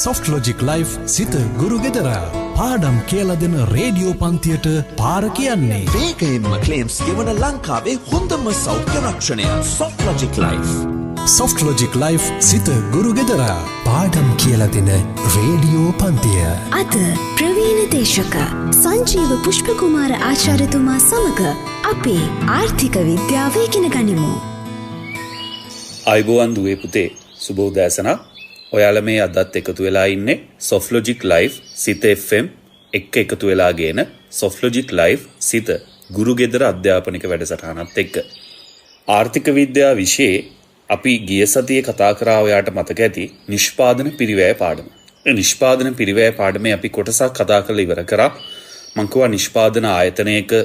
Soft Logic Life සිත ගුරු ගෙදර පාඩම් කියලා දෙන රේඩියෝ පන්තියට පාර කියන්නේ. වේගයෙන්ම ක්ලේම්ස් ගෙවන ලංකාවේ හොඳම සෞඛ්‍ය රක්ෂණය Soft Logic Life. Soft Logic Life සිත ගුරු ගෙදර පාඩම් කියලා දෙන රේඩියෝ පන්තිය. අද ප්‍රවීණ දේශක සංජීව පුෂ්පකුමාර ආචාර්යතුමා සමග අපේ ආර්ථික විද්‍යාව ඉගෙන ගනිමු. අයිබෝවන් දුවේ පුතේ සුබෝදෑසනක්. ඔයාලා මේ අදත් එකතු වෙලා ඉන්නේ Soft Logic Life සිත FM එක්ක එකතු වෙලා ගේන Soft Logic Life සිත ගුරු ගෙදර අධ්‍යාපනික වැඩසටහනත් එක්ක. ආර්ථික විද්‍යාව විෂයේ අපි ගිය සතියේ කතා කරා ඔයාට මතක ඇති නිෂ්පාදන පිරිවැය පාඩම. ඒ නිෂ්පාදන පිරිවැය පාඩමේ අපි කොටසක් කතා කරලා ඉවර කරා. මම කිව්වා නිෂ්පාදන ආයතනයක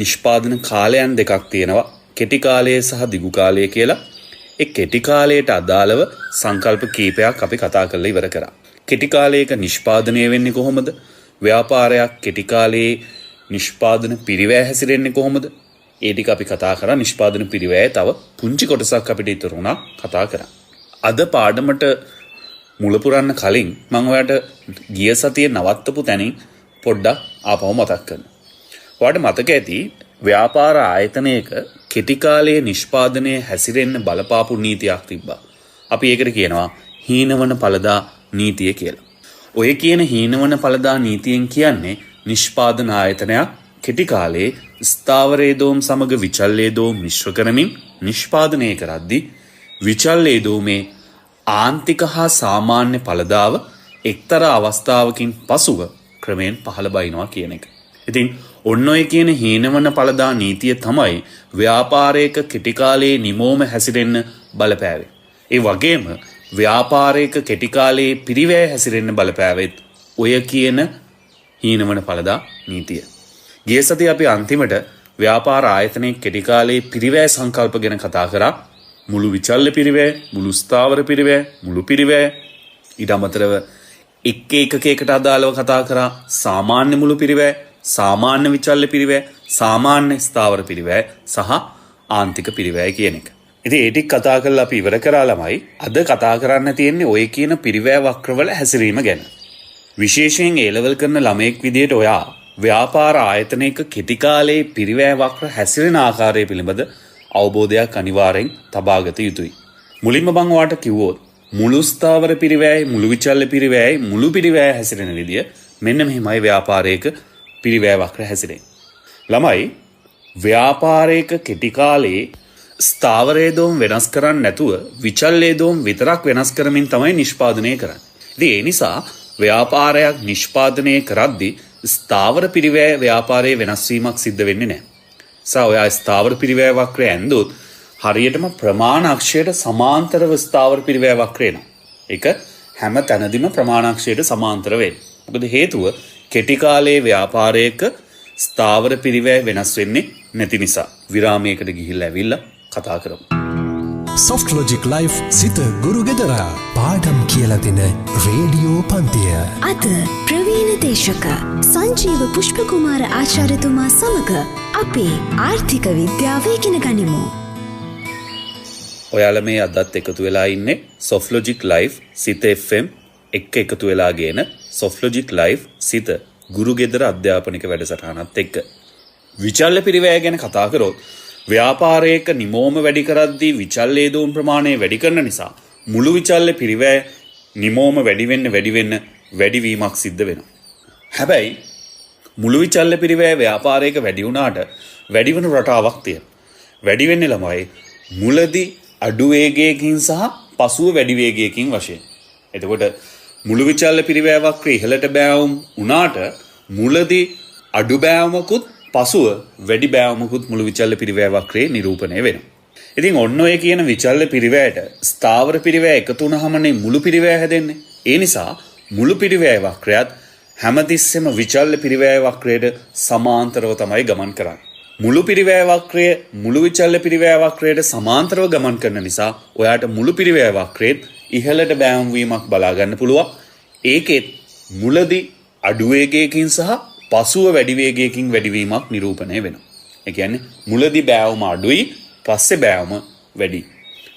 නිෂ්පාදන කාලයන් දෙකක් තියෙනවා. කෙටි කාලය සහ දිගු කාලය කියලා. ඒ කෙටි කාලයට අදාළව සංකල්ප කීපයක් අපි කතා කරලා ඉවර කරා. කෙටි කාලයක නිෂ්පාදනය වෙන්නේ කොහොමද? ව්‍යාපාරයක් කෙටි කාලයේ නිෂ්පාදන පිරිවැය හැසිරෙන්නේ කොහොමද? ඒ ටික අපි කතා කරා. නිෂ්පාදන පිරිවැය තව පුංචි කොටසක් අපිට ඉතුරු වුණා කතා කරා. අද පාඩමට මුල පුරන්න කලින් මම ඔයාලට ගිය සතියේ නවත්තපු තැනින් පොඩ්ඩක් ආපහු මතක් කරනවා. ඔයාලට මතක ඇති ව්‍යාපාර ආයතනයක කෙටි කාලයේ නිෂ්පාදනයේ හැසිරෙන්න බලපාපු නීතියක් තිබ්බා. අපි ඒකට කියනවා හීනවන පළදා නීතිය කියලා. ඔය කියන හීනවන පළදා නීතියෙන් කියන්නේ නිෂ්පාදන ආයතනයක් කෙටි කාලයේ ස්ථාවරයේ දෝම් සමග විචල්්‍යයේ දෝම් මිශ්‍ර කරමින් නිෂ්පාදනය කරද්දී විචල්්‍යයේ දෝමේ ආන්තික හා සාමාන්‍ය පළදාව එක්තරා අවස්ථාවකින් පසුව ක්‍රමයෙන් පහළ බයිනවා කියන එක. ඉතින් ඔන්න ඔය කියන හීනවන පළදා නීතිය තමයි ව්‍යාපාරයක කෙටි කාලයේ නිමෝම හැසිරෙන්න බලපෑවේ. ඒ වගේම ව්‍යාපාරයක කෙටි කාලයේ පිරිවැය හැසිරෙන්න බලපෑවෙත් ඔය කියන හීනවන පළදා නීතිය. ගිය සතියේ අපි අන්තිමට ව්‍යාපාර ආයතනයේ කෙටි කාලයේ පිරිවැය සංකල්ප ගැන කතා කරා. මුළු විචල්්‍ය පිරිවැය, මුළු ස්ථාවර පිරිවැය, මුළු පිරිවැය. ඊට අමතරව එක් ඒකකයකට අදාළව කතා කරා සාමාන්‍ය මුළු පිරිවැය, සාමාන්‍ය විචල්්‍ය පිරිවැය, සාමාන්‍ය ස්ථාවර පිරිවැය සහ ආන්තික පිරිවැය කියන එක. ඉතින් ඒ ටික කතා කරලා අපි ඉවර කරා ළමයි. අද කතා කරන්න තියෙන්නේ ඔය කියන පිරිවැය වක්‍රවල හැසිරීම ගැන. විශේෂයෙන් A level කරන ළමයෙක් විදියට ඔයා ව්‍යාපාර ආයතනයක කෙටි කාලයේ පිරිවැය වක්‍ර හැසිරෙන ආකාරය පිළිබඳ අවබෝධයක් අනිවාර්යෙන් තබාගත යුතුයි. මුලින්ම මම ඔයාලට කිව්වොත් මුළු ස්ථාවර පිරිවැයයි, මුළු විචල්්‍ය පිරිවැයයි, මුළු පිරිවැය හැසිරෙන විදිය මෙන්න මෙහිමයි ව්‍යාපාරයක පිරිවැය වක්‍ර හැසිරෙන්නේ. ළමයි ව්‍යාපාරයක කෙටි කාලයේ ස්ථාවරයේ දෝම් වෙනස් කරන්නේ නැතුව විචල්්‍යයේ දෝම් විතරක් වෙනස් කරමින් තමයි නිෂ්පාදනය කරන්නේ. ඉතින් ඒ නිසා ව්‍යාපාරයක් නිෂ්පාදනය කරද්දී ස්ථාවර පිරිවැය ව්‍යාපාරයේ වෙනස් වීමක් සිද්ධ වෙන්නේ නැහැ. ඔයා ස්ථාවර පිරිවැය වක්‍රය ඇඳුවොත් හරියටම ප්‍රමාණ අක්ෂයට සමාන්තරව ස්ථාවර පිරිවැය වක්‍රය එනවා. ඒක හැම තැනදීම ප්‍රමාණ අක්ෂයට සමාන්තර වෙන්නේ. මොකද හේතුව කෙටි කාලයේ ව්‍යාපාරයක ස්ථාවර පිරිවැය වෙනස් වෙන්නේ නැති නිසා. විරාමයකට ගිහිල්ලා ඇවිල්ලා කතා කරමු. Soft Logic Life සිත ගුරු ගෙදර පාඩම් කියලා දෙන රේඩියෝ පන්තිය. අද ප්‍රවීණ දේශක සංජීව පුෂ්පකුමාර ආචාර්යතුමා සමග අපේ ආර්ථික විද්‍යාව ඉගෙන ගනිමු. ඔයාලා මේ අදත් එකතු වෙලා ඉන්නේ Soft Logic Life සිත FM එක්ක එකතු වෙලා ගේන Soft Logic Life සිත ගුරු ගෙදර අධ්‍යාපනික වැඩසටහනත් එක්ක. විචල්්‍ය පිරිවැය ගැන කතා කරොත් ව්‍යාපාරයක නිමෝම වැඩි කරද්දී විචල්්‍යයේ දෝම් ප්‍රමාණය වැඩි කරන නිසා මුළු විචල්්‍ය පිරිවැය නිමෝම වැඩි වෙන්න වැඩිවීමක් සිද්ධ වෙනවා. හැබැයි මුළු විචල්්‍ය පිරිවැය ව්‍යාපාරයක වැඩි වුණාට වැඩි වෙන රටාවක් තියෙනවා. වැඩි වෙන්නේ ළමයි මුලදී අඩු වේගයකින් සහ පසුව වැඩි වේගයකින් වශයෙන්. එතකොට මුළු විචල්්‍ය පිරිවැය වක්‍රය ඉහළට බෑවුම් වුණාට මුලදී අඩු බෑවුමකුත් පසුව වැඩි බෑවුමකුත් මුළු විචල්්‍ය පිරිවැය වක්‍රයේ නිරූපණය වෙනවා. ඉතින් ඔන්න ඔය කියන විචල්්‍ය පිරිවැයට ස්ථාවර පිරිවැය එකතු වුණාමනේ මුළු පිරිවැය හැදෙන්නේ. ඒ නිසා මුළු පිරිවැය වක්‍රයත් හැමතිස්සෙම විචල්්‍ය පිරිවැය වක්‍රයට සමාන්තරව තමයි ගමන් කරන්නේ. මුළු පිරිවැය වක්‍රය මුළු විචල්්‍ය පිරිවැය වක්‍රයට සමාන්තරව ගමන් කරන නිසා ඔයාට මුළු පිරිවැය වක්‍රයේත් ඉහළට බෑවුම් වීමක් බලා ගන්න පුළුවන්. ඒකෙත් මුලදී අඩු වේගයකින් සහ පසුව වැඩි වේගයකින් වැඩිවීමක් නිරූපණය වෙනවා. ඒ කියන්නේ මුලදී බෑවුම අඩුයි, පස්සේ බෑවුම වැඩි.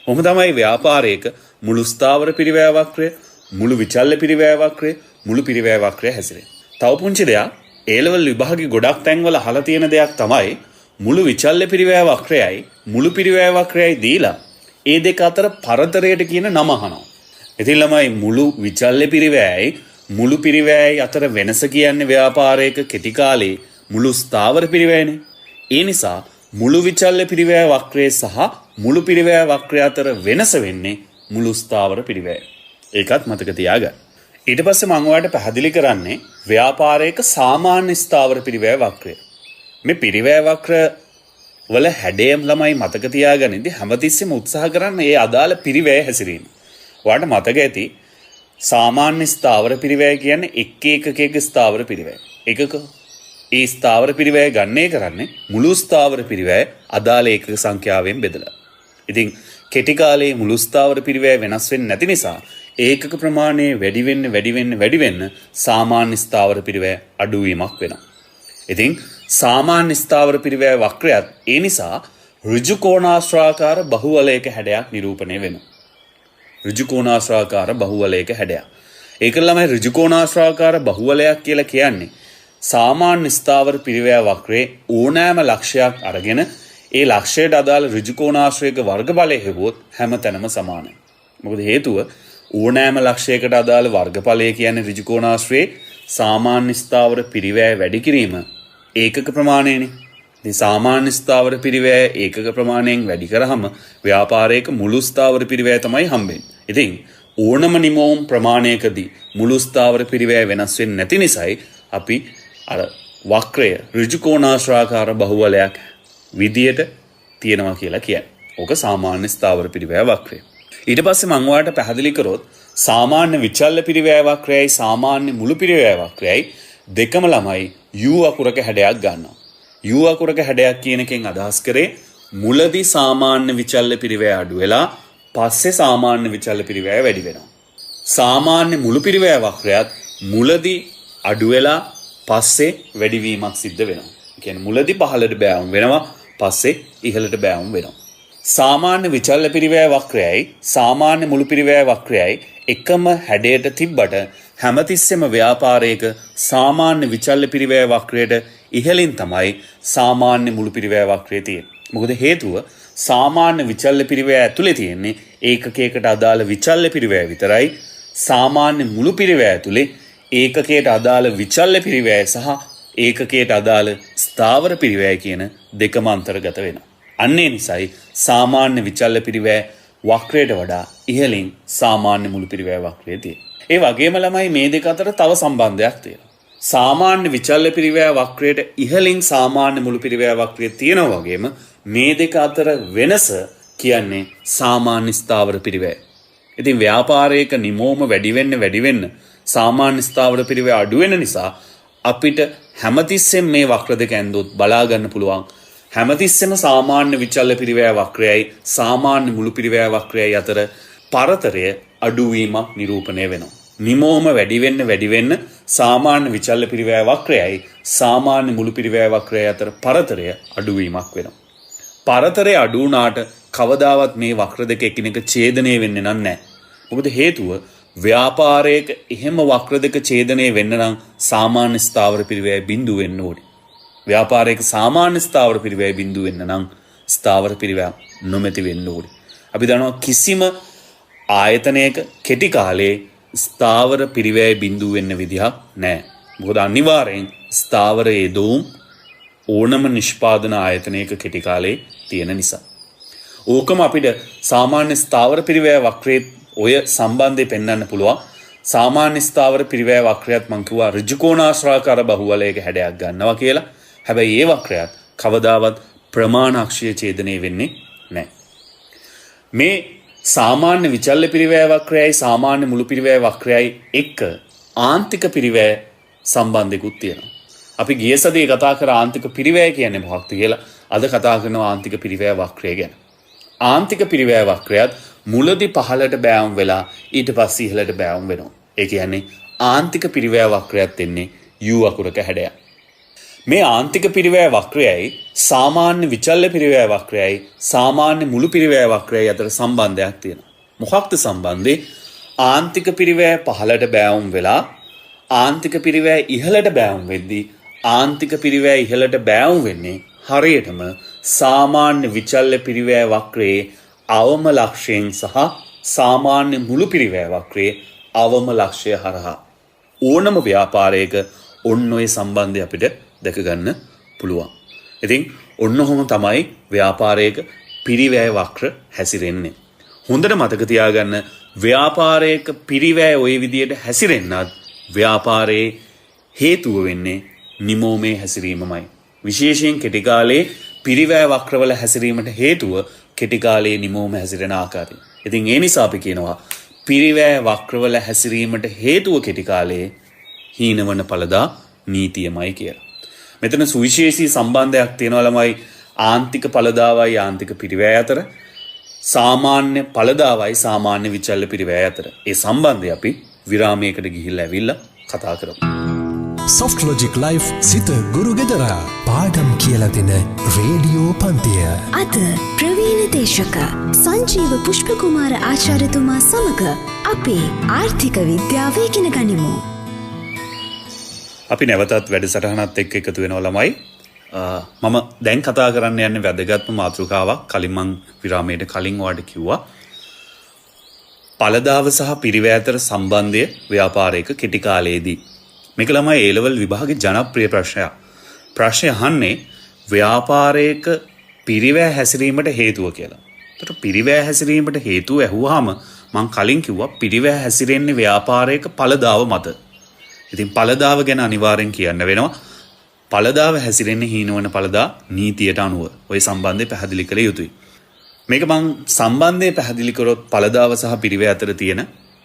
කොහොම තමයි ව්‍යාපාරයක මුළු ස්ථාවර පිරිවැය වක්‍රය මුළු විචල්්‍ය පිරිවැය වක්‍රය මුළු පිරිවැය වක්‍රය හැසිරේ. තව පුංචි දෙයක් A-level විභාගේ ගොඩක් තැන්වල අහලා තියෙන දෙයක් තමයි මුළු විචල්්‍ය පිරිවැය වක්‍රයයි මුළු පිරිවැය වක්‍රයයි දීලා ඒ දෙක අතර පරතරයට කියන නම අහනවා. ඉතින් ළමයි මුළු විචල්්‍ය පිරිවැයයි මුළු පිරිවැයයි අතර වෙනස කියන්නේ ව්‍යාපාරයක කෙටි කාලේ මුළු ස්ථාවර පිරිවැයනේ. ඒ නිසා මුළු විචල්්‍ය පිරිවැය වක්‍රය සහ මුළු පිරිවැය වක්‍රය අතර වෙනස වෙන්නේ මුළු ස්ථාවර පිරිවැය. ඒකත් මතක තියාගන්න. ඊට පස්සේ මම ඔයාලට පැහැදිලි කරන්නේ ව්‍යාපාරයක සාමාන්‍ය ස්ථාවර පිරිවැය වක්‍රය. මේ පිරිවැය වක්‍ර වල හැඩයම ළමයි මතක තියාගනිද්දී හැමතිස්සෙම උත්සාහ කරන්න මේ අදාළ පිරිවැය හැසිරීම. ඔයාලට මතක ඇති සාමාන්‍ය ස්ථාවර පිරිවැය කියන්නේ එක ස්ථාවර පිරිවැය. එකක ඒ ස්ථාවර පිරිවැය ගන්නේ කරන්නේ මුළු ස්ථාවර පිරිවැය අදාළ ඒකක සංඛ්‍යාවෙන් බෙදලා. ඉතින් කෙටි කාලේ මුළු ස්ථාවර පිරිවැය වෙනස් වෙන්නේ නැති නිසා ඒකක ප්‍රමාණය වැඩි වෙන්න සාමාන්‍ය ස්ථාවර පිරිවැය අඩු වීමක් වෙනවා. ඉතින් සාමාන්‍ය ස්ථාවර පිරිවැය වක්‍රයත් ඒ නිසා ඍජු කෝණාශ්‍රාකාර බහුවලයක හැඩයක් නිරූපණය වෙනවා. ඍජු කෝණාශ්‍රාකාර බහුවලයක හැඩයක්. ඒක ළමයි ඍජු කෝණාශ්‍රාකාර බහුවලයක් කියලා කියන්නේ සාමාන්‍ය ස්ථාවර පිරිවැය වක්‍රයේ ඕනෑම ලක්ෂයක් අරගෙන ඒ ලක්ෂයට අදාළ ඍජු කෝණාශ්‍රයක වර්ගඵලය හෙවුවොත් හැමතැනම සමානයි. මොකද හේතුව ඕනෑම ලක්ෂයකට අදාළ වර්ගඵලය කියන්නේ ඍජු කෝණාශ්‍රයේ සාමාන්‍ය ස්ථාවර පිරිවැය වැඩි කිරීම ඒකක ප්‍රමාණයනේ. ඉතින් සාමාන්‍ය ස්ථාවර පිරිවැය ඒකක ප්‍රමාණයෙන් වැඩි කරාම ව්‍යාපාරයක මුළු ස්ථාවර පිරිවැය තමයි හම්බෙන්නේ. ඉතින් ඕනම නිමෝම් ප්‍රමාණයකදී මුළු ස්ථාවර පිරිවැය වෙනස් වෙන්නේ නැති නිසායි අපි අර වක්‍රය ඍජු කෝණාශ්‍රාකාර බහුවලයක් විදියට තියෙනවා කියලා කියන්නේ. ඕක සාමාන්‍ය ස්ථාවර පිරිවැය වක්‍රය. ඊට පස්සේ මම ඔයාලට පැහැදිලි කරොත් සාමාන්‍ය විචල්්‍ය පිරිවැය වක්‍රයයි සාමාන්‍ය මුළු පිරිවැය වක්‍රයයි දෙකම ළමයි U අකුරක හැඩයක් ගන්නවා. U අකුරක හැඩයක් කියන එකෙන් අදහස් කරේ මුලදී සාමාන්‍ය විචල්්‍ය පිරිවැය අඩු වෙලා පස්සේ සාමාන්‍ය විචල්්‍ය පිරිවැය වැඩි වෙනවා. සාමාන්‍ය මුළු පිරිවැය වක්‍රයත් මුලදී අඩු වෙලා පස්සේ වැඩිවීමක් සිද්ධ වෙනවා. ඒ කියන්නේ මුලදී පහළට බෑවුම් වෙනවා පස්සේ ඉහළට බෑවුම් වෙනවා. සාමාන්‍ය විචල්්‍ය පිරිවැය වක්‍රයයි සාමාන්‍ය මුළු පිරිවැය වක්‍රයයි එකම හැඩයට තිබ්බට හැමතිස්සෙම ව්‍යාපාරයක සාමාන්‍ය විචල්්‍ය පිරිවැය වක්‍රයට ඉහළින් තමයි සාමාන්‍ය මුළු පිරිවැය වක්‍රය තියෙන්නේ. මොකද හේතුව සාමාන්‍ය විචල්්‍ය පිරිවැය ඇතුලේ තියෙන්නේ ඒකකයකට අදාළ විචල්්‍ය පිරිවැය විතරයි. සාමාන්‍ය මුළු පිරිවැය ඇතුලේ ඒකකයට අදාළ විචල්්‍ය පිරිවැය සහ ඒකකයට අදාළ ස්ථාවර පිරිවැය කියන දෙකම අන්තර්ගත වෙනවා. අන්නේ නිසායි සාමාන්‍ය විචල්්‍ය පිරිවැය වක්‍රයට වඩා ඉහළින් සාමාන්‍ය මුළු පිරිවැය වක්‍රය තියෙන්නේ. ඒ වගේම ළමයි මේ දෙක අතර තව සම්බන්ධයක් තියෙනවා. සාමාන්‍ය විචල්්‍ය පිරිවැය වක්‍රයට ඉහළින් සාමාන්‍ය මුළු පිරිවැය වක්‍රය තියෙනවා වගේම මේ දෙක අතර වෙනස කියන්නේ සාමාන්‍ය ස්ථාවර පිරිවැය. ඉතින් ව්‍යාපාරයක නිමෝම වැඩි වෙන්න සාමාන්‍ය ස්ථාවර පිරිවැය අඩු වෙන නිසා අපිට හැමතිස්සෙම මේ වක්‍ර දෙක ඇන්දොත් බලා ගන්න පුළුවන් හැමතිස්සෙම සාමාන්‍ය විචල්්‍ය පිරිවැය වක්‍රයයි සාමාන්‍ය මුළු පිරිවැය වක්‍රයයි අතර පරතරය අඩුවීමක් නිරූපණය වෙනවා. නිමෝම වැඩි වෙන්න සාමාන්‍ය විචල්්‍ය පිරිවැය වක්‍රයයි සාමාන්‍ය මුළු පිරිවැය වක්‍රයයි අතර පරතරය අඩුවීමක් වෙනවා. පරතරය අඩු වුණාට කවදාවත් මේ වක්‍ර දෙක එකිනෙක ඡේදනය වෙන්නේ නැහැ. මොකද හේතුව ව්‍යාපාරයක එහෙම වක්‍ර දෙක ඡේදනය වෙන්න නම් සාමාන්‍ය ස්ථාවර පිරිවැය බිඳුව වෙන්න ඕනේ. ව්‍යාපාරයක සාමාන්‍ය ස්ථාවර පිරිවැය බිඳුව වෙන්න නම් ස්ථාවර පිරිවැය නොමැති වෙන්න ඕනේ. අපි දන්නවා කිසිම ආයතනයක කෙටි කාලේ ස්ථාවර පිරිවැය බිඳුව වෙන්න විදිහක් නැහැ. මොකද අනිවාර්යෙන් ස්ථාවර යෙදවුම් ඕනම නිෂ්පාදන ආයතනයක කෙටි කාලේ තියෙන නිසා. ඕකම අපිට සාමාන්‍ය ස්ථාවර පිරිවැය වක්‍රයේ ඔය සම්බන්ධය පෙන්වන්න පුළුවන්. සාමාන්‍ය ස්ථාවර පිරිවැය වක්‍රයත් මං කිව්වා ඍජු කෝණාශ්‍රාකාර බහුවලයක හැඩයක් ගන්නවා කියලා. හැබැයි ඒ වක්‍රයත් කවදාවත් ප්‍රමාණ අක්ෂය ඡේදනය වෙන්නේ නැහැ. මේ සාමාන්‍ය විචල්්‍ය පිරිවැය වක්‍රයයි සාමාන්‍ය මුළු පිරිවැය වක්‍රයයි එක්ක ආන්තික පිරිවැය සම්බන්ධයකුත් තියෙනවා. අපි ගිය සතියේ කතා කර ආන්තික පිරිවැය කියන්නේ මොකක්ද කියලා. අද කතා කරනවා ආන්තික පිරිවැය වක්‍රය ගැන. ආන්තික පිරිවැය වක්‍රයත් මුලදී පහළට බෑවුම් වෙලා ඊට පස්සේ ඉහළට බෑවුම් වෙනවා. ඒ කියන්නේ ආන්තික පිරිවැය වක්‍රයත් එන්නේ U අකුරක හැඩයක්. මේ ආන්තික පිරිවැය වක්‍රයයි සාමාන්‍ය විචල්්‍ය පිරිවැය වක්‍රයයි සාමාන්‍ය මුළු පිරිවැය වක්‍රයයි අතර සම්බන්ධයක් තියෙනවා. මොකක්ද සම්බන්ධය? ආන්තික පිරිවැය පහළට බෑවුම් වෙලා ආන්තික පිරිවැය ඉහළට බෑවුම් වෙද්දී ආන්තික පිරිවැය ඉහළට බෑවුම් වෙන්නේ හරියටම සාමාන්‍ය විචල්්‍ය පිරිවැය වක්‍රයේ අවම ලක්ෂයෙන් සහ සාමාන්‍ය මුළු පිරිවැය වක්‍රයේ අවම ලක්ෂය හරහා. ඕනම ව්‍යාපාරයක ඔන්න ඔය සම්බන්ධය අපිට දැක ගන්න පුළුවන්. ඉතින් ඔන්න ඔහොම තමයි ව්‍යාපාරයක පිරිවැය වක්‍ර හැසිරෙන්නේ. හොඳට මතක තියාගන්න ව්‍යාපාරයක පිරිවැය ওই විදියට හැසිරෙන්නත් ව්‍යාපාරයේ හේතුව වෙන්නේ නිමෝමේ හැසිරීමමයි. විශේෂයෙන් කෙටි කාලේ පිරිවැය වක්‍රවල හැසිරීමට හේතුව කෙටි කාලේ නිමෝම හැසිරෙන ආකාරය. ඉතින් ඒ නිසා අපි කියනවා පිරිවැය වක්‍රවල හැසිරීමට හේතුව කෙටි කාලේ හීනවන පළදා නීතියමයි කියලා. මෙතන සුවිශේෂී සම්බන්ධයක් තියෙනවා ළමයි ආන්තික පළදාවයි ආන්තික පිරිවැය අතර සාමාන්‍ය පළදාවයි සාමාන්‍ය විචල්්‍ය පිරිවැය අතර. ඒ සම්බන්ධය අපි විරාමයකට ගිහිල්ලා ඇවිල්ලා කතා කරමු. සොෆ්ට්ලොජික් ලයිෆ් සිත ගුරු ගෙදරා පාඩම් කියලා දෙන රේඩියෝ පන්තිය. අද ප්‍රවීණ දේශක සංජීව පුෂ්පකුමාර ආචාර්යතුමා සමග අපේ ආර්ථික විද්‍යාව ඉගෙන ගනිමු. අපි නැවතත් වැඩසටහනත් එක්ක එකතු වෙනවා ළමයි. මම දැන් කතා කරන්න යන්නේ වැදගත්ම මාතෘකාවක්. කලින් මං විරාමයට කලින් ඔයාලට කිව්වා. පළදාව සහ පිරිවැය අතර සම්බන්ධය ව්‍යාපාරයක කෙටි කාලයේදී. මේක ළමයි A level විභාගයේ ජනප්‍රිය ප්‍රශ්නයක්. ප්‍රශ්නය අහන්නේ ව්‍යාපාරයක පිරිවැය හැසිරීමට හේතුව කියලා. ඒකට පිරිවැය හැසිරීමට හේතුව ඇහුවාම මං කලින් කිව්වා පිරිවැය හැසිරෙන්නේ ව්‍යාපාරයක පළදාව මත. ඉතින් පළදාව ගැන අනිවාර්යෙන් කියන්න වෙනවා. පළදාව හැසිරෙන්නේ හීනවන පළදා නීතියට අනුව. ওই සම්බන්ධය පැහැදිලි කළ යුතුයි. මේක මං සම්බන්ධය පැහැදිලි කරොත් පළදාව සහ පිරිවැය අතර තියෙන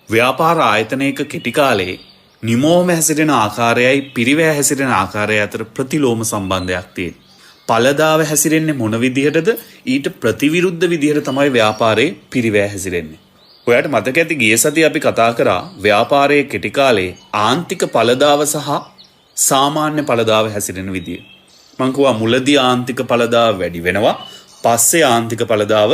ව්‍යාපාර ආයතනයක කෙටි කාලයේ නිමෝම හැසිරෙන ආකාරයයි පිරිවැය හැසිරෙන ආකාරය අතර ප්‍රතිලෝම සම්බන්ධයක් තියෙනවා. පළදාව හැසිරෙන්නේ මොන විදිහටද? ඊට ප්‍රතිවිරුද්ධ විදිහට තමයි ව්‍යාපාරයේ පිරිවැය හැසිරෙන්නේ. ඔයාට මතක ඇති ගිය සතියේ අපි කතා කරා ව්‍යාපාරයේ කෙටි කාලයේ ආන්තික පළදාව සහ සාමාන්‍ය පළදාව හැසිරෙන විදිය. මං කිව්වා මුලදී ආන්තික පළදාව වැඩි වෙනවා, පස්සේ ආන්තික පළදාව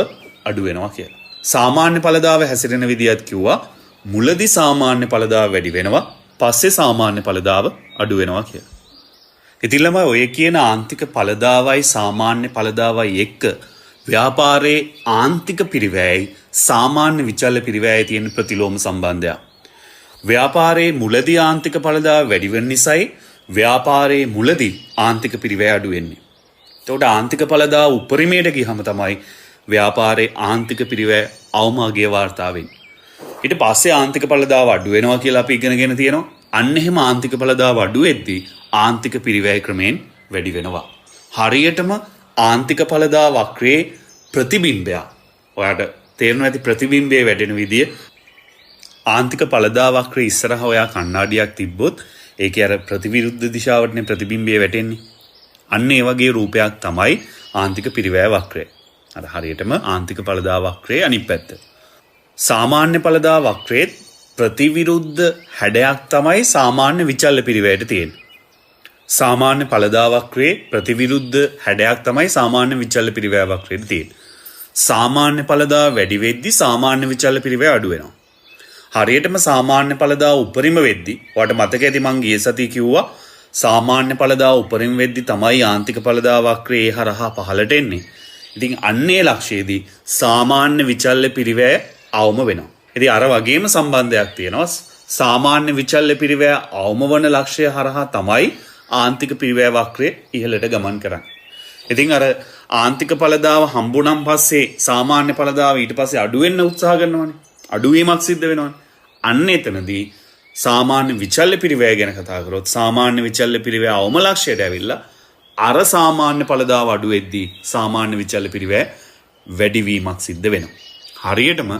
අඩු වෙනවා කියලා. සාමාන්‍ය පළදාව හැසිරෙන විදියත් කිව්වා මුලදී සාමාන්‍ය පළදාව වැඩි වෙනවා, පස්සේ සාමාන්‍ය පළදාව අඩු වෙනවා කියලා. ඉතින් ළමයි ඔය කියන ආන්තික පළදාවයි සාමාන්‍ය පළදාවයි එක්ක ව්‍යාපාරයේ ආන්තික පිරිවැයයි සාමාන්‍ය විචල්්‍ය පිරිවැයයි තියෙන ප්‍රතිලෝම සම්බන්ධයක්. ව්‍යාපාරයේ මුලදී ආන්තික පළදාව වැඩි වෙන නිසායි ව්‍යාපාරයේ මුලදී ආන්තික පිරිවැය අඩු වෙන්නේ. එතකොට ආන්තික පළදාව උපරිමයට ගියහම තමයි ව්‍යාපාරයේ ආන්තික පිරිවැය අවමාගිය වාර්තා වෙන්නේ. ඊට පස්සේ ආන්තික පළදාව අඩු වෙනවා කියලා අපි ඉගෙනගෙන තියෙනවා. අන්න එහෙම ආන්තික පළදාව අඩු වෙද්දී ආන්තික පිරිවැය ක්‍රමයෙන් වැඩි වෙනවා. හරියටම ආන්තික පළදාව වක්‍රයේ ප්‍රතිබිම්බය. ඔයාට තේරෙනවා ඇති ප්‍රතිබිම්බයේ වැඩෙන විදිය. ආන්තික පළදාව වක්‍රයේ ඉස්සරහ ඔයා කණ්ණාඩියක් තිබ්බොත් ඒකේ අර ප්‍රතිවිරුද්ධ දිශාවටනේ ප්‍රතිබිම්බය වැටෙන්නේ. අන්න ඒ වගේ රූපයක් තමයි ආන්තික පිරිවැය වක්‍රය. අර හරියටම ආන්තික පළදාව වක්‍රයේ අනිත් පැත්ත. සාමාන්‍ය පළදාව වක්‍රයේ ප්‍රතිවිරුද්ධ හැඩයක් තමයි සාමාන්‍ය විචල්්‍ය පිරිවැයට තියෙන්නේ. සාමාන්‍ය පළදාව වක්‍රයේ ප්‍රතිවිරුද්ධ හැඩයක් තමයි සාමාන්‍ය විචල්්‍ය පිරිවැය වක්‍රයට තියෙන්නේ. සාමාන්‍ය පළදාව වැඩි වෙද්දී සාමාන්‍ය විචල්්‍ය පිරිවැය අඩු වෙනවා. හරියටම සාමාන්‍ය පළදාව උපරිම වෙද්දී ඔයාලට මතක ඇති මං ගිය සතියේ කිව්වා සාමාන්‍ය පළදාව උපරිම වෙද්දී තමයි ආන්තික පළදාව වක්‍රයේ හරහා පහළට එන්නේ. ඉතින් අන්නේ ලක්ෂයේදී සාමාන්‍ය විචල්්‍ය පිරිවැය අවම වෙනවා. ඉතින් අර වගේම සම්බන්ධයක් තියෙනවා. සාමාන්‍ය විචල්්‍ය පිරිවැය අවම වන ලක්ෂය හරහා තමයි ආන්තික පිරිවැය වක්‍රය ඉහළට ගමන් කරන්නේ. ඉතින් අර ආන්තික පළදාව හම්බුනම් පස්සේ සාමාන්‍ය පළදාව ඊට පස්සේ අඩු වෙන්න උත්සාහ කරනවානේ. අඩුවීමක් සිද්ධ වෙනවානේ. අන්න එතනදී සාමාන්‍ය විචල්්‍ය පිරිවැය ගැන කතා කරොත් සාමාන්‍ය විචල්්‍ය පිරිවැය අවම ලක්ෂයට ඇවිල්ලා අර සාමාන්‍ය පළදාව අඩු වෙද්දී සාමාන්‍ය විචල්්‍ය පිරිවැය වැඩිවීමක් සිද්ධ වෙනවා. හරියටම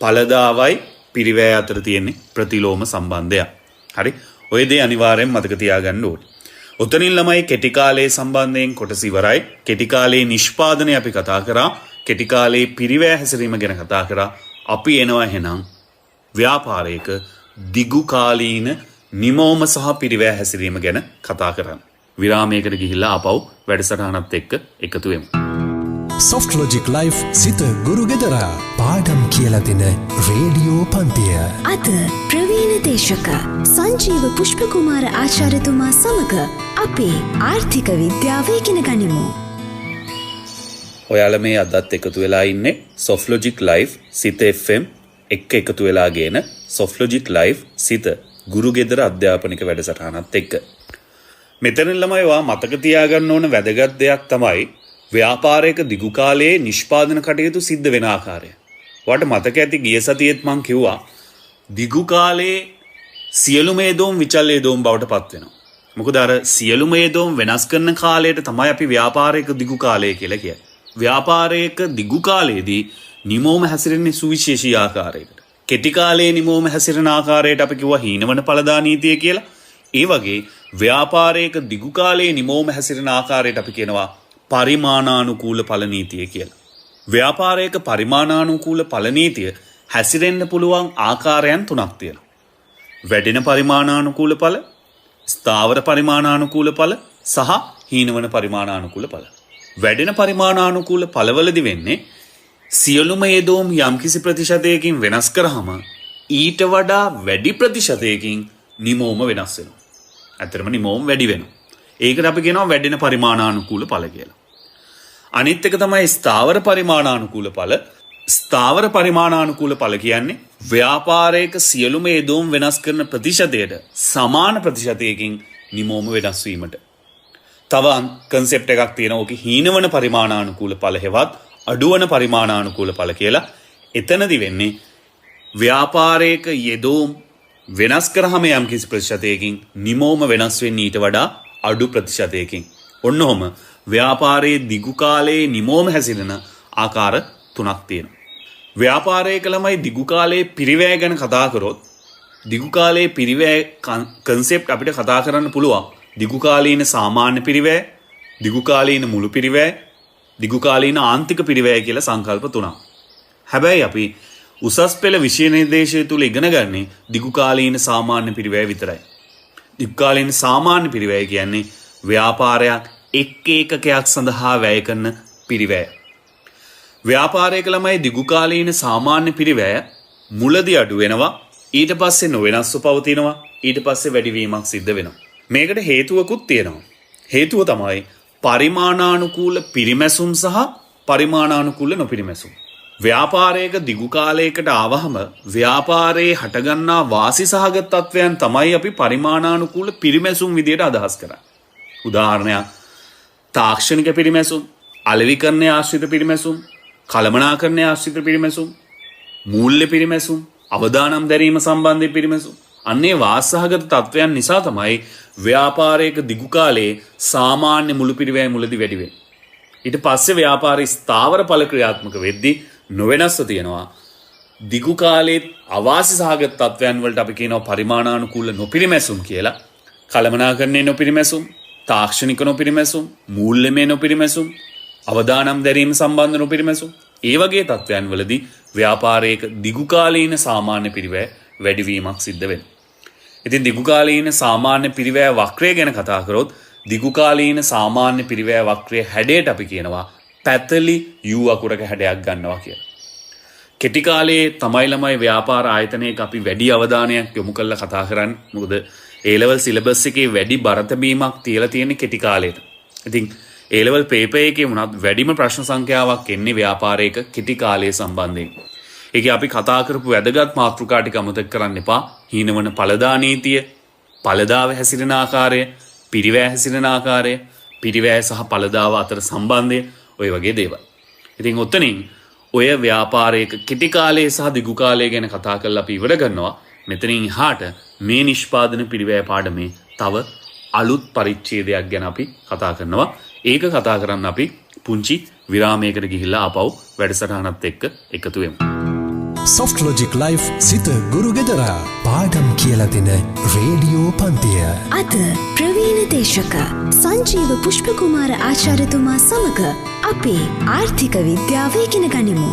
පළදාවයි පිරිවැය අතර තියෙන ප්‍රතිලෝම සම්බන්ධය. හරි. ඔය දේ අනිවාර්යෙන් මතක තියාගන්න ඕනේ. උතනින් ළමයි කෙටි කාලයේ සම්බන්ධයෙන් කොටස ඉවරයි. කෙටි කාලයේ නිෂ්පාදනය අපි කතා කරා. කෙටි කාලයේ පිරිවැය හැසිරීම ගැන කතා කරා. අපි එනවා එහෙනම් ව්‍යාපාරයක දිගු කාලීන නිමෝම සහ පිරිවැය හැසිරීම ගැන කතා කරන්න. විරාමයකට ගිහිල්ලා ආපහු වැඩසටහනත් එක්ක එකතු වෙමු. සොෆ්ට් ලොජික් ලයිෆ් සිත ගුරු ගෙදරා පාඩම් කියලා දෙන රේඩියෝ පන්තිය. අද ප්‍රවීණ දේශක සංජීව පුෂ්පකුමාර ආචාර්යතුමා සමග අපේ ආර්ථික විද්‍යාව ඉගෙන ගනිමු. ඔයාලා මේ අදත් එකතු වෙලා ඉන්නේ සොෆ්ට් ලොජික් ලයිෆ් සිත FM එක්ක එකතු වෙලා ගේන සොෆ්ට් ලොජික් ලයිෆ් සිත ගුරු ගෙදර අධ්‍යාපනික වැඩසටහනත් එක්ක. මෙතන ළමයි ඔයා මතක තියාගන්න ඕන වැදගත් දෙයක් තමයි ව්‍යාපාරයක දිගු කාලයේ නිෂ්පාදන කටයුතු සිද්ධ වෙන ආකාරය. ඔයාට මතක ඇති ගිය සතියේත් මම කිව්වා දිගු කාලයේ සියලුම හේදෝම් විචල් හේදෝම් බවට පත් වෙනවා. මොකද අර සියලුම හේදෝම් වෙනස් කරන කාලයට තමයි අපි ව්‍යාපාරයක දිගු කාලය කියලා කියන්නේ. ව්‍යාපාරයක දිගු කාලයේදී නිමෝම හැසිරෙන්නේ සුවිශේෂී ආකාරයකට. කෙටි කාලයේ නිමෝම හැසිරෙන ආකාරයට අපි කිව්වා හීනවන පළදා නීතිය කියලා. ඒ වගේ ව්‍යාපාරයක දිගු කාලයේ නිමෝම හැසිරෙන ආකාරයට අපි කියනවා පරිමාණානුකූල ඵල නීතිය කියලා. ව්‍යාපාරයක පරිමාණානුකූල ඵල නීතිය හැසිරෙන්න පුළුවන් ආකාරයන් තුනක් තියෙනවා. වැඩෙන පරිමාණානුකූල ඵල, ස්ථාවර පරිමාණානුකූල ඵල සහ හීනවන පරිමාණානුකූල ඵල. වැඩෙන පරිමාණානුකූල ඵලවලදී වෙන්නේ සියලුම හේදෝම් යම්කිසි ප්‍රතිශතයකින් වෙනස් කරාම ඊට වඩා වැඩි ප්‍රතිශතයකින් නිමෝම වෙනස් වෙනවා. ඇත්තටම නිමෝම වැඩි වෙනවා. ඒකට අපි කියනවා වැඩෙන පරිමාණානුකූල ඵල කියලා. අනිත් එක තමයි ස්ථාවර පරිමාණානුකූල ඵල. ස්ථාවර පරිමාණානුකූල ඵල කියන්නේ ව්‍යාපාරයක සියලුම හේදෝම් වෙනස් කරන ප්‍රතිශතයට සමාන ප්‍රතිශතයකින් නිමෝම වෙනස් වීමට. තව කන්සෙප්ට් එකක් තියෙනවා. ඕකේ හීනවන පරිමාණානුකූල ඵල හෙවත් අඩුවන පරිමාණානුකූල ඵල කියලා. එතනදි වෙන්නේ ව්‍යාපාරයක යෙදෝම් වෙනස් කරාම යම් කිසි ප්‍රතිශතයකින් නිමෝම වෙනස් වෙන්නේ ඊට වඩා අඩු ප්‍රතිශතයකින්. ඔන්නෝම ව්‍යාපාරයේ දිගු කාලයේ නිමෝම හැසිරෙන ආකාර තුනක් තියෙනවා. ව්‍යාපාරයක ළමයි දිගු කාලයේ පිරිවැය ගැන කතා කරොත් දිගු කාලයේ පිරිවැය කන්සෙප්ට් අපිට කතා කරන්න පුළුවන්. දිගු කාලීන සාමාන්‍ය පිරිවැය, දිගු කාලීන මුළු පිරිවැය, දිගු කාලීන ආන්තික පිරිවැය කියලා සංකල්ප තුනක්. හැබැයි අපි උසස් පෙළ විෂය නිර්දේශය තුල ඉගෙන ගන්නේ දිගු කාලීන සාමාන්‍ය පිරිවැය විතරයි. දිගු කාලීන සාමාන්‍ය පිරිවැය කියන්නේ ව්‍යාපාරයක් එක් ඒකකයක් සඳහා වැය කරන පිරිවැය. ව්‍යාපාරයක ළමයි දිගු කාලීන සාමාන්‍ය පිරිවැය මුලදී අඩු වෙනවා, ඊට පස්සේ නොවෙනස්ව පවතිනවා, ඊට පස්සේ වැඩිවීමක් සිද්ධ වෙනවා. මේකට හේතුවකුත් තියෙනවා. හේතුව තමයි පරිමාණානුකූල පිරිමැසුම් සහ පරිමාණානුකූල නොපිරිමැසුම්. ව්‍යාපාරයක දිගු කාලයකට ආවහම ව්‍යාපාරයේ හටගන්නා වාසි සහගත තත්වයන් තමයි අපි පරිමාණානුකූල පිරිමැසුම් විදියට අදහස් කරන්නේ. උදාහරණයක් තාක්ෂණික පිරිමැසුම්, අලෙවිකරණයේ ආශ්‍රිත පිරිමැසුම්, කළමනාකරණයේ ආශ්‍රිත පිරිමැසුම්, මූල්‍ය පිරිමැසුම්, අවදානම් දැරීම සම්බන්ධ පිරිමැසුම්. අන්නේ වාසසහගත තත්වයන් නිසා තමයි ව්‍යාපාරයක දිගු කාලයේ සාමාන්‍ය මුළු පිරිවැය මුලදී වැඩි වෙන්නේ. ඊට පස්සේ ව්‍යාපාරයේ ස්ථාවර ඵල ක්‍රියාත්මක වෙද්දී නොවෙනස්ව තියෙනවා. දිගු කාලයේ අවාසි සහගත තත්වයන් වලට අපි කියනවා පරිමාණානුකූල නොපිරිමැසුම් කියලා. කළමනාකරණයේ නොපිරිමැසුම්, තාක්ෂණික නොපිරිමැසුම්, මූල්‍යමය නොපිරිමැසුම්, අවදානම් දැරීම සම්බන්ධ නොපිරිමැසුම්. ඒ වගේ තත්වයන් වලදී ව්‍යාපාරයක දිගු කාලීන සාමාන්‍ය පිරිවැය වැඩිවීමක් සිද්ධ වෙනවා. ඉතින් දිගු කාලීන සාමාන්‍ය පිරිවැය වක්‍රය ගැන කතා කරොත් දිගු කාලීන සාමාන්‍ය පිරිවැය වක්‍රයේ හැඩයට අපි කියනවා පැතලි U අකුරක හැඩයක් ගන්නවා කියලා. කෙටි කාලයේ තමයි ළමයි ව්‍යාපාර ආයතනයක අපි වැඩි අවධානයක් යොමු කරලා කතා කරන්නේ. මොකද A level syllabus එකේ වැඩි බරතැබීමක් තියලා තියෙන්නේ කෙටි කාලයට. ඉතින් A level paper එකේ වුණත් වැඩිම ප්‍රශ්න සංඛ්‍යාවක් එන්නේ ව්යාපාරයක කෙටි කාලය සම්බන්ධයෙන්. ඒකේ අපි කතා කරපු වැදගත් මාතෘකා ටික අමතක කරන්න එපා. හීනවන පළදා නීතිය, පළදාව හැසිරෙන ආකාරය, පිරිවැය හැසිරෙන ආකාරය, පිරිවැය සහ පළදාව අතර සම්බන්ධය, ඔය වගේ දේවල්. ඉතින් ඔතනින් ඔය ව්‍යාපාරයක කෙටි කාලයේ සහ දිගු කාලය ගැන කතා කරලා අපි ඉවර කරනවා. මෙතනින් එහාට මේ නිෂ්පාදන පිරිවැය පාඩමේ තව අලුත් පරිච්ඡේදයක් ගැන අපි කතා කරනවා. ඒක කතා කරන්න අපි පුංචි විරාමයකට ගිහිල්ලා ආපහු වැඩසටහනත් එක්ක එකතු වෙමු. සොෆ්ට් ලොජික් ලයිෆ් සිත ගුරු ගෙදරා පාඩම් කියලා දෙන රේඩියෝ පන්තිය. අද ප්‍රවීණ දේශක සංජීව පුෂ්පකුමාර ආචාර්යතුමා සමග අපේ ආර්ථික විද්‍යාව ඉගෙන ගනිමු.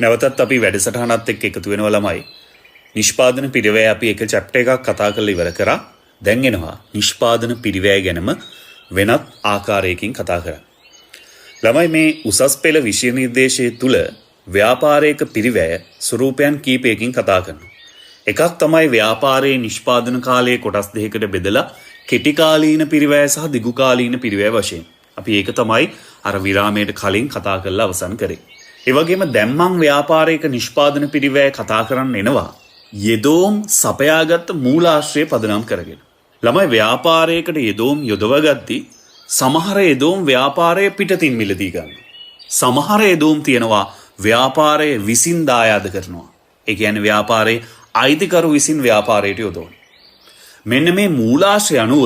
නැවතත් අපි වැඩසටහනත් එක්ක එකතු වෙනවා ළමයි. නිෂ්පාදන පිරිවැය අපි එක චැප්ටර් එකක් කතා කරලා ඉවර කරා. දැන් එනවා නිෂ්පාදන පිරිවැය ගැනම වෙනත් ආකාරයකින් කතා කරන්න. ළමයි මේ උසස් පෙළ විෂය නිර්දේශයේ තුල ව්‍යාපාරයක පිරිවැය ස්වරූපයන් කීපයකින් කතා කරනවා. එකක් තමයි ව්‍යාපාරයේ නිෂ්පාදන කාලයේ කොටස් දෙකකට බෙදලා කෙටි කාලීන පිරිවැය සහ දිගු කාලීන පිරිවැය වශයෙන්. අපි ඒක තමයි අර විරාමයට කලින් කතා කරලා අවසන් කරේ. ඒ වගේම දැන් මං ව්‍යාපාරයක නිෂ්පාදන පිරිවැය කතා කරන්න එනවා යෙදෝම් සපයාගත් මූලාශ්‍රය පදනම් කරගෙන. ළමයි ව්‍යාපාරයකට යෙදෝම් යොදවගද්දී සමහර යෙදෝම් ව්‍යාපාරය පිටතින් මිලදී ගන්න. සමහර යෙදෝම් තියෙනවා ව්‍යාපාරය විසින් දායාද කරනවා. ඒ කියන්නේ ව්යාපාරයේ අයිතිකරු විසින් ව්‍යාපාරයට යොදවන. මෙන්න මේ මූලාශ්‍රය අනුව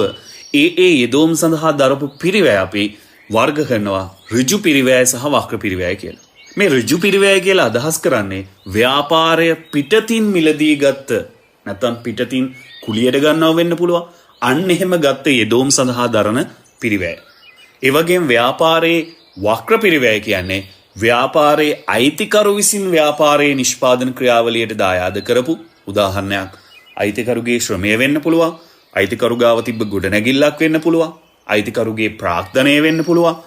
ඒ යෙදෝම් සඳහා දරපු පිරිවැය අපි වර්ග කරනවා ඍජු පිරිවැය සහ වක්‍ර පිරිවැය කියලා. මේ ඍජු පිරිවැය කියලා අදහස් කරන්නේ ව්‍යාපාරය පිටතින් මිලදී ගත්ත නැත්නම් පිටතින් කුලියට ගන්නව වෙන්න පුළුවන්. අන්න එහෙම ගත්ත යෙදෝම් සඳහා දරන පිරිවැය. ඒ වගේම ව්‍යාපාරයේ වක්‍ර පිරිවැය කියන්නේ ව්‍යාපාරයේ අයිතිකරු විසින් ව්යාපාරයේ නිෂ්පාදන ක්‍රියාවලියට දායාද කරපු උදාහරණයක් අයිතිකරුගේ ශ්‍රමය වෙන්න පුළුවන්. අයිතිකරු ගාව තිබ්බ ගොඩනැගිල්ලක් වෙන්න පුළුවන්. අයිතිකරුගේ ප්‍රාග්ධනය වෙන්න පුළුවන්.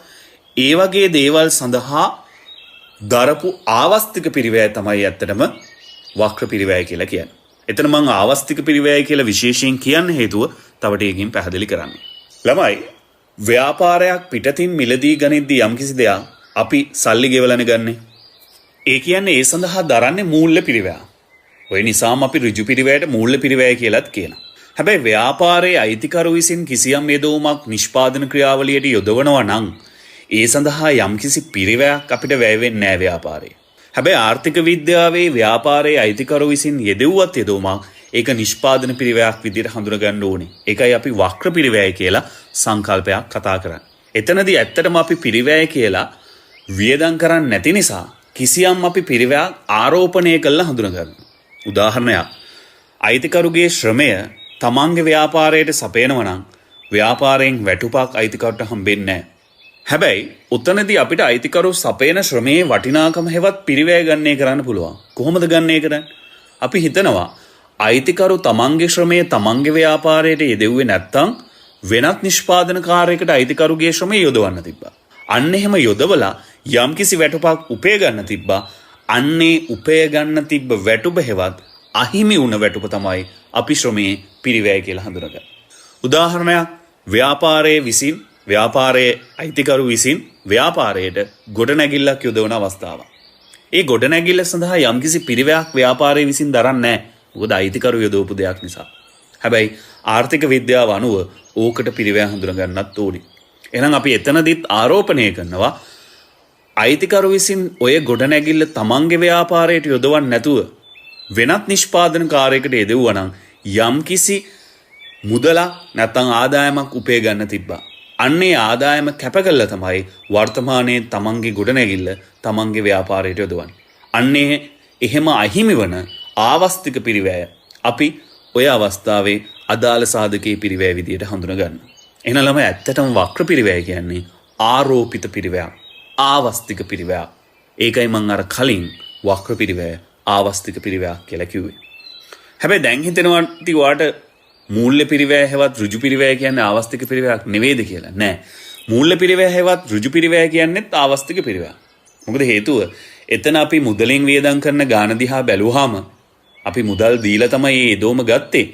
ඒ වගේ දේවල් සඳහා දරපු ආවස්තික පිරිවැය තමයි ඇත්තටම වක්‍ර පිරිවැය කියලා කියන්නේ. එතන මම ආවස්තික පිරිවැය කියලා විශේෂයෙන් කියන්න හේතුව තව ටිකකින් පැහැදිලි කරන්න. ළමයි ව්‍යාපාරයක් පිටතින් මිලදී ගනිද්දී යම්කිසි දෙයක් අපි සල්ලි ගෙවලානේ ගන්නෙ. ඒ කියන්නේ ඒ සඳහා දරන්නේ මූල්‍ය පිරිවැය. ඔය නිසාම අපි ඍජු පිරිවැයට මූල්‍ය පිරිවැය කියලාත් කියනවා. හැබැයි ව්‍යාපාරයේ අයිතිකරු විසින් කිසියම් යෙදවුමක් නිෂ්පාදන ක්‍රියාවලියට යොදවනවා නම් ඒ සඳහා යම්කිසි පිරිවැයක් අපිට වැය වෙන්නේ නැහැ ව්‍යාපාරේ. හැබැයි ආර්ථික විද්‍යාවේ ව්‍යාපාරයේ අයිතිකරු විසින් යෙදුවත් යෙදවුමක් ඒක නිෂ්පාදන පිරිවැයක් විදිහට හඳුනා ගන්න ඕනේ. ඒකයි අපි වක්‍ර පිරිවැය කියලා සංකල්පයක් කතා කරන්නේ. එතනදී ඇත්තටම අපි පිරිවැය කියලා වියදම් කරන්නේ නැති නිසා කිසියම් අපි පිරිවැයක් ආරෝපණය කළා හඳුනා ගන්නවා. උදාහරණයක් අයිතිකරුගේ ශ්‍රමය තමන්ගේ ව්‍යාපාරයට සපයනවා නම් ව්‍යාපාරයෙන් වැටුපක් අයිතිකරුට හම්බෙන්නේ නැහැ. හැබැයි උතනදී අපිට අයිතිකරු සපයන ශ්‍රමයේ වටිනාකම හැවත් පිරිවැය ගන්නේ කරන්න පුළුවන්. කොහොමද ගන්නේ කරන්නේ? අපි හිතනවා අයිතිකරු තමන්ගේ ශ්‍රමය තමන්ගේ ව්‍යාපාරයට යෙදුවේ නැත්නම් වෙනත් නිෂ්පාදනකාරයකට අයිතිකරුගේ ශ්‍රමය යොදවන්න තිබ්බා. අන්න එහෙම යොදවලා යම්කිසි වැටුපක් උපය ගන්න තිබ්බා. අන්නේ උපය ගන්න තිබ්බ වැටුප හැවත් අහිමි වුණ වැටුප තමයි අපි ශ්‍රමයේ පිරිවැය කියලා හඳුනගන්නේ. උදාහරණයක් ව්‍යාපාරයේ විසින් ව්‍යාපාරයේ අයිතිකරු විසින් ව්‍යාපාරයට ගොඩනැගිල්ලක් යොදවන අවස්ථාවක්. ඒ ගොඩනැගිල්ල සඳහා යම්කිසි පිරිවැයක් ව්යාපාරයේ විසින් දරන්නේ නැහැ. මොකද අයිතිකරු යොදවපු දෙයක් නිසා. හැබැයි ආර්ථික විද්‍යාව අනුව ඕකට පිරිවැය හඳුනා ගන්නත් ඕනේ. එහෙනම් අපි එතනදිත් ආරෝපණය කරනවා අයිතිකරු විසින් ඔය ගොඩනැගිල්ල තමන්ගේ ව්‍යාපාරයට යොදවන්නේ නැතුව වෙනත් නිෂ්පාදනකාරයකට යෙදුවා නම් යම්කිසි මුදලක් නැත්නම් ආදායමක් උපය ගන්න තිබ්බා. අන්නේ ආදායම කැප කළා තමයි වර්තමානයේ තමන්ගේ ගොඩනැගිල්ල තමන්ගේ ව්‍යාපාරයට යොදවන්නේ. අන්නේ එහෙම අහිමි වන ආවස්තික පිරිවැය අපි ඔය අවස්ථාවේ අදාළ සාධකයේ පිරිවැය විදියට හඳුනා ගන්නවා. එහෙනම් ළමයි ඇත්තටම වක්‍ර පිරිවැය කියන්නේ ආරෝපිත පිරිවැයක්. ආවස්තික පිරිවැයක්. ඒකයි මම අර කලින් වක්‍ර පිරිවැය ආවස්තික පිරිවැයක් කියලා කිව්වේ. හැබැයි දැන් හිතෙනවා ටිවාට මූල්‍ය පිරිවැය හැවත් ඍජු පිරිවැය කියන්නේ ආවස්තික පිරිවැයක් නෙවෙයිද කියලා. නෑ. මූල්‍ය පිරිවැය හැවත් ඍජු පිරිවැය කියන්නේත් ආවස්තික පිරිවැයක්. මොකද හේතුව එතන අපි මුදලින් වියදම් කරන ගාන දිහා බැලුවාම අපි මුදල් දීලා තමයි මේ යෙදවුම ගත්තේ.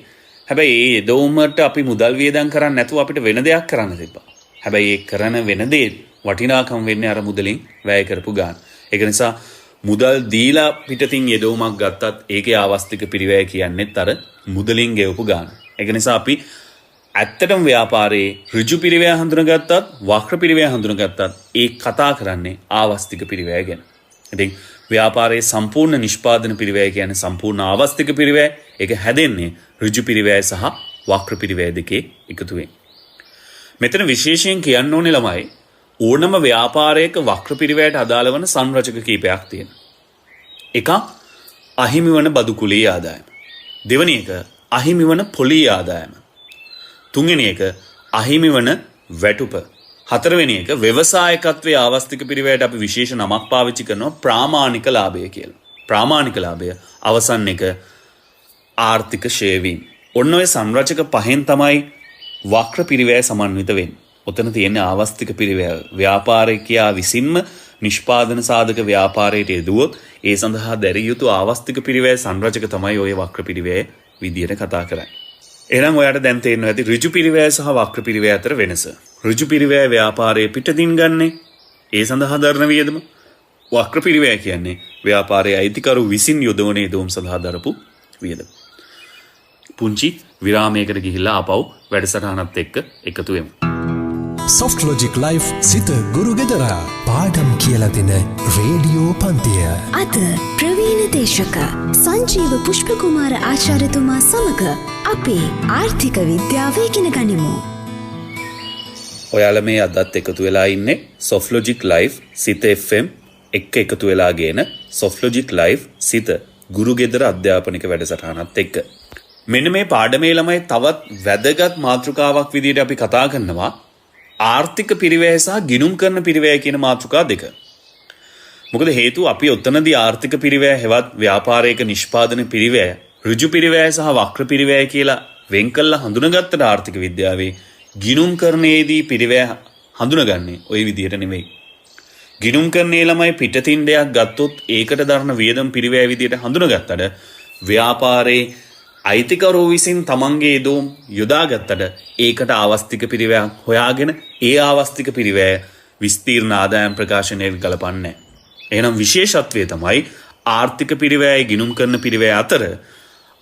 හැබැයි මේ යෙදවුමට අපි මුදල් වියදම් කරන්නේ නැතුව අපිට වෙන දෙයක් කරන්න තිබ්බා. හැබැයි ඒ කරන වෙන දේ වටිනාකම් වෙන්නේ අර මුදලින් වැය කරපු ගාන. ඒක නිසා මුදල් දීලා පිටතින් යෙදවුමක් ගත්තත් ඒකේ ආවස්තික පිරිවැය කියන්නේත් අර මුදලින් ගෙවපු ගාන. ඒක නිසා අපි ඇත්තටම ව්‍යාපාරයේ ඍජු පිරිවැය හඳුනාගත්තත් වක්‍ර පිරිවැය හඳුනාගත්තත් ඒ කතා කරන්නේ ආවස්තික පිරිවැය ගැන. ඉතින් ව්‍යාපාරයේ සම්පූර්ණ නිෂ්පාදන පිරිවැය කියන්නේ සම්පූර්ණ ආවස්තික පිරිවැය. ඒක හැදෙන්නේ ඍජු පිරිවැය සහ වක්‍ර පිරිවැය දෙකේ එකතුවෙන්. මෙතන විශේෂයෙන් කියන්න ඕනේ ළමයි ඕනම ව්‍යාපාරයක වක්‍ර පිරිවැයට අදාළ වන සංරචක කීපයක් තියෙනවා. එකක් අහිමි වන බදු කුලී ආදායම. දෙවෙනි එක අහිමි වන පොලී ආදායම. තුන්වෙනි එක අහිමි වන වැටුප. හතරවෙනි එක ව්‍යවසායකත්වයේ ආවස්තික පිරිවැයට අපි විශේෂ නමක් පාවිච්චි කරනවා ප්‍රාමාණික ලාභය කියලා. ප්‍රාමාණික ලාභය අවසන් එක ආර්ථික ෂේවීම්. ඔන්න ඔය සංරචක පහෙන් තමයි වක්‍ර පිරිවැය සමන්විත වෙන්නේ. ඔතන තියෙන ආවස්තික පිරිවැය ව්‍යාපාරිකයා විසින්ම නිෂ්පාදන සාධක ව්‍යාපාරයට යෙදුවොත් ඒ සඳහා දැරිය යුතු ආවස්තික පිරිවැය සංරචක තමයි ඔය වක්‍ර පිරිවැය විදියට කතා කරන්නේ. එහෙනම් ඔයාලට දැන් තේරෙනවා ඇති ඍජු පිරිවැය සහ වක්‍ර පිරිවැය අතර වෙනස. ඍජු පිරිවැය ව්‍යාපාරයේ පිටතින් ගන්නේ ඒ සඳහා දරන වියදම. වක්‍ර පිරිවැය කියන්නේ ව්‍යාපාරයේ අයිතිකරු විසින් යොදවන යෙදවුම් සඳහා දරපු වියදම. පුංචි විරාමයකට ගිහිල්ලා ආපහු වැඩසටහනත් එක්ක එකතු වෙමු. Soft Logic Life සිත ගුරු ගෙදරා පාඩම් කියලා දෙන රේඩියෝ පන්තිය. අද ප්‍රවීණ දේශක සංජීව පුෂ්පකුමාර ආචාර්යතුමා සමග අපේ ආර්ථික විද්‍යාව ඉගෙන ගනිමු. ඔයාලා මේ අදත් එකතු වෙලා ඉන්නේ Soft Logic Life සිත FM එක්ක එකතු වෙලා ගේන Soft Logic Life සිත ගුරු ගෙදර අධ්‍යාපනික වැඩසටහනත් එක්ක. මෙන්න මේ පාඩමේ ළමයි තවත් වැදගත් මාතෘකාවක් විදිහට අපි කතා කරනවා ආර්ථික පිරිවැය සහ ගිණුම් කරන පිරිවැය කියන මාතෘකා දෙක. මොකද හේතුව අපි ඔතනදී ආර්ථික පිරිවැය හෙවත් ව්‍යාපාරයක නිෂ්පාදන පිරිවැය ඍජු පිරිවැය සහ වක්‍ර පිරිවැය කියලා වෙන් කළා හඳුනගත්තට ආර්ථික විද්‍යාවේ ගිණුම් කරන්නේදී පිරිවැය හඳුනගන්නේ ওই විදිහට නෙවෙයි. ගිණුම් කරන්නේ ළමයි පිටතින් දෙයක් ගත්තොත් ඒකට දරන වියදම් පිරිවැය විදිහට හඳුනගත්තට ව්‍යාපාරේ අයිතිකරුවෝ විසින් තමන්ගේ යෙදවුම් යොදාගත්තට ඒකට ආවස්තික පිරිවැයක් හොයාගෙන ඒ ආවස්තික පිරිවැය විස්තීර්ණ ආදායම් ප්‍රකාශනයට ගලපන්නේ. එහෙනම් විශේෂත්වය තමයි ආර්ථික පිරිවැය ගිණුම් කරන පිරිවැය අතර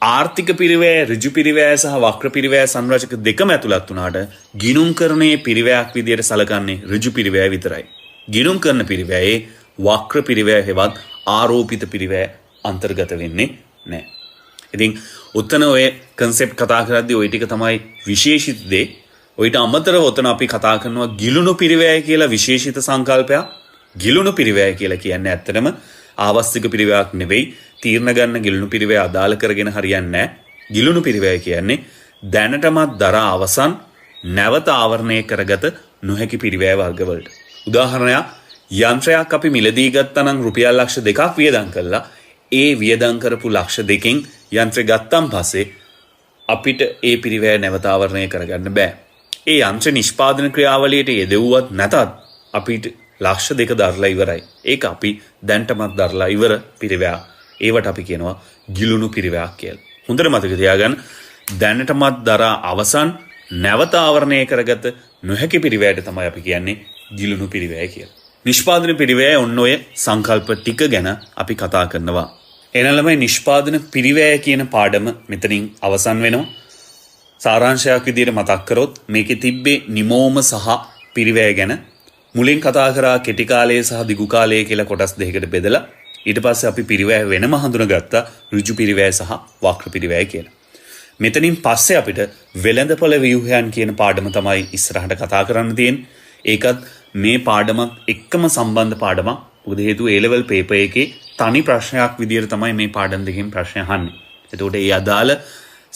ආර්ථික පිරිවැය ඍජු පිරිවැය සහ වක්‍ර පිරිවැය සංරචක දෙකම ඇතුළත් වුණාට ගිණුම් කරන්නේ පිරිවැයක් විදියට සලකන්නේ ඍජු පිරිවැය විතරයි. ගිණුම් කරන පිරිවැයේ වක්‍ර පිරිවැය හෙවත් ආරෝපිත පිරිවැය අන්තර්ගත වෙන්නේ නැහැ. ඉතින් උත්තන ඔය කන්සෙප්ට් කතා කරද්දී ওই ටික තමයි විශේෂිත දේ. ඔයිට අමතරව උතන අපි කතා කරනවා ගිලුණු පිරිවැය කියලා විශේෂිත සංකල්පයක්. ගිලුණු පිරිවැය කියලා කියන්නේ ඇත්තටම ආවස්තික පිරිවැයක් නෙවෙයි. තීරණ ගන්න ගිලුණු පිරිවැය අදාළ කරගෙන හරියන්නේ නැහැ. ගිලුණු පිරිවැය කියන්නේ දැනටමත් දරා අවසන් නැවත ආවරණය කරගත නොහැකි පිරිවැය වර්ගවලට. උදාහරණයක් යන්ත්‍රයක් අපි මිලදී ගත්තා නම් රුපියල් ලක්ෂ 2ක් වියදම් කළා. ඒ වියදම් කරපු ලක්ෂ 2කින් යන්ත්‍රය ගත්තන් පස්සේ අපිට ඒ පිරිවැය නැවත ආවරණය කරගන්න බෑ. ඒ යන්ත්‍ර නිෂ්පාදන ක්‍රියාවලියට යෙදුවත් නැතත් අපිට ලක්ෂ 2 දරලා ඉවරයි. ඒක අපි දැන්ටමත් දරලා ඉවර පිරිවැය. ඒවට අපි කියනවා ගිලුණු පිරිවැයක් කියලා. හොඳට මතක තියාගන්න දැනටමත් දරා අවසන් නැවත ආවරණය කරගත නොහැකි පිරිවැයට තමයි අපි කියන්නේ ගිලුණු පිරිවැය කියලා. නිෂ්පාදන පිරිවැය ඔන්න ඔය සංකල්ප ටික ගැන අපි කතා කරනවා. එහෙනම් ළමයි නිෂ්පාදන පිරිවැය කියන පාඩම මෙතනින් අවසන් වෙනවා. සාරාංශයක් විදිහට මතක් කරොත් මේකේ තිබ්බේ නිමෝම සහ පිරිවැය ගැන. මුලින් කතා කරා කෙටි කාලය සහ දිගු කාලය කියලා කොටස් දෙකකට බෙදලා ඊට පස්සේ අපි පිරිවැය වෙනම හඳුනගත්තා ඍජු පිරිවැය සහ වක්‍ර පිරිවැය කියලා. මෙතනින් පස්සේ අපිට වෙළඳපොළ ව්‍යුහයන් කියන පාඩම තමයි ඉස්සරහට කතා කරන්න තියෙන්නේ. ඒකත් මේ පාඩමත් එක්කම සම්බන්ධ පාඩමක්. මොකද හේතුව A level paper එකේ තනි ප්‍රශ්නයක් විදියට තමයි මේ පාඩම් දෙකෙන් ප්‍රශ්න අහන්නේ. එතකොට ඒ අදාළ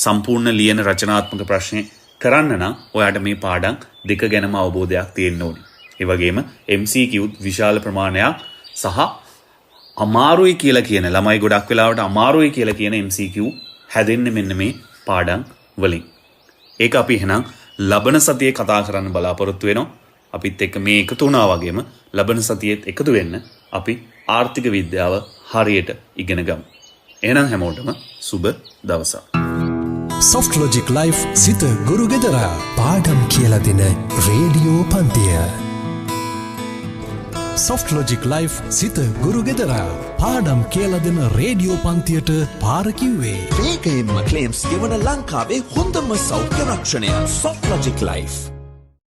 සම්පූර්ණ ලියන රචනාත්මක ප්‍රශ්නේ කරන්න නම් ඔයාට මේ පාඩම් දෙක ගැනම අවබෝධයක් තියෙන්න ඕනේ. ඒ වගේම MCQ විශාල ප්‍රමාණයක් සහ අමාරුයි කියලා කියන ළමයි ගොඩක් වෙලාවට අමාරුයි කියලා කියන MCQ හැදෙන්නේ මෙන්න මේ පාඩම් වලින්. ඒක අපි එහෙනම් ලබන සතියේ කතා කරන්න බලාපොරොත්තු වෙනවා. අපිත් එක්ක මේ එකතු වුණා වගේම ලබන සතියේත් එකතු වෙන්න අපි ආර්ථික විද්‍යාව හරියට ඉගෙන ගමු. එහෙනම් හැමෝටම සුබ දවසක්. Soft Logic Life සිත ගුරු ගෙදරා පාඩම් කියලා දෙන රේඩියෝ පන්තිය. Soft Logic Life සිත ගුරු ගෙදරා පාඩම් කියලා දෙන රේඩියෝ පන්තියට පාර කිව්වේ. වේගයෙන්ම ක්ලේම්ස් ගෙවන ලංකාවේ හොඳම සෞඛ්‍ය රක්ෂණය Soft Logic Life.